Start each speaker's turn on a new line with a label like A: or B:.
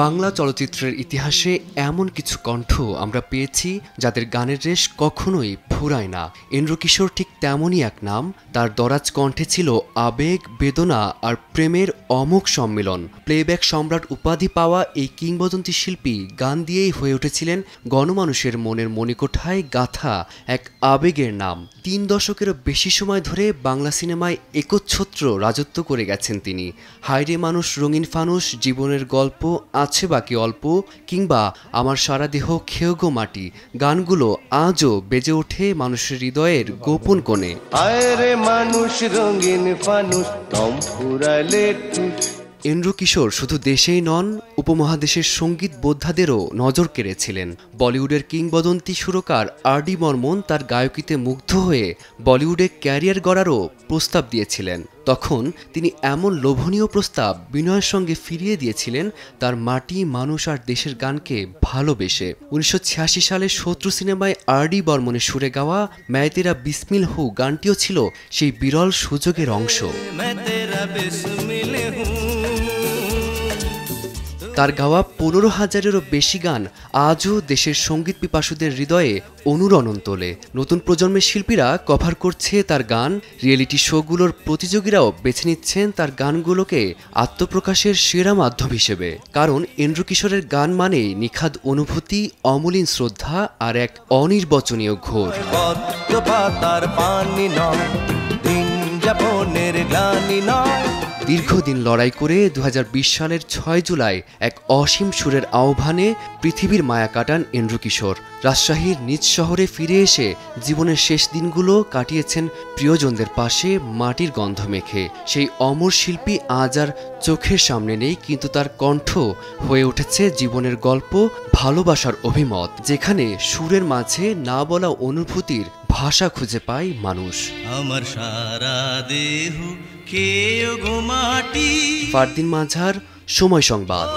A: বাংলা চলচ্চিত্রের ইতিহাসে এমন কিছু কণ্ঠ আমরা পেয়েছি যাদের গানের রেশ কখনোই ফুরায় না। এন্দ্রকিশোর ঠিক তেমনই এক নাম। তার দরাজ কণ্ঠে ছিল আবেগ, বেদনা আর প্রেমের অমোঘ সম্মিলন। প্লেব্যাক সম্রাট উপাধি পাওয়া এই কিংবদন্তি শিল্পী গান দিয়েই হয়ে উঠেছিলেন গণমানুষের মনের মণিকোঠায় গাথা এক আবেগের নাম। ৩ দশকেরও বেশি সময় ধরে বাংলা সিনেমায় একচ্ছত্র রাজত্ব করে গেছেন তিনি। হায়রে মানুষ, রঙিন ফানুস, জীবনের গল্প, আছে বাকি অল্প, কিংবা আমার সারা দেহ খেয়ে গো মাটি গানগুলো আজও বেজে ওঠে মানুষের হৃদয়ের গোপন কোণে।
B: হায়রে মানুষ, রঙিন ফানুস, দম ফুরালে
A: এন্দ্রকিশোর শুধু দেশেই নন, উপমহাদেশের সঙ্গীত বোদ্ধাদেরও নজর কেড়েছিলেন। বলিউডের কিংবদন্তি সুরকার আর.ডি. বর্মন তার গায়কিতে মুগ্ধ হয়ে বলিউডে ক্যারিয়ার গড়ারও প্রস্তাব দিয়েছিলেন। তখন তিনি এমন লোভনীয় প্রস্তাব বিনয়ের সঙ্গে ফিরিয়ে দিয়েছিলেন তার মাটি, মানুষ আর দেশের গানকে ভালোবেসে। 1986 সালে শত্রু সিনেমায় আর.ডি. বর্মনের সুরে গাওয়া मैं तेरा बिस्मिल हूँ গানটিও ছিল সেই বিরল সুযোগের অংশ। তার গাওয়া 15,000-এরও বেশি গান আজও দেশের সঙ্গীত পিপাসুদের হৃদয়ে অনুরণন তোলে। নতুন প্রজন্মের শিল্পীরা কভার করছে তার গান, রিয়েলিটি শোগুলোর প্রতিযোগীরাও বেছে নিচ্ছেন তার গানগুলোকে আত্মপ্রকাশের সেরা মাধ্যম হিসেবে। কারণ এন্দ্রকিশোরের গান মানেই নিখাদ অনুভূতি, অমলিন শ্রদ্ধা আর এক অনির্বচনীয় ঘোর। দীর্ঘদিন লড়াই করে 2020 সালের 6 জুলাই এক অসীম সুরের আহ্বানে পৃথিবীর মায়া কাটান এন্দ্রকিশোর। রাজশাহীর নিজ শহরে ফিরে এসে জীবনের শেষ দিনগুলো কাটিয়েছেন প্রিয়জনদের পাশে মাটির গন্ধ মেখে। সেই অমর শিল্পী আজ আর চোখের সামনে নেই, কিন্তু তার কণ্ঠ হয়ে উঠেছে জীবনের গল্প, ভালোবাসার অভিমত, যেখানে সুরের মাঝে না বলা অনুভূতির ভাষা খুঁজে পায় মানুষ।
C: আমার সারা দেহ খেয়ে গো মাটি।
A: ফারদিন মাঝার, সময় সংবাদ।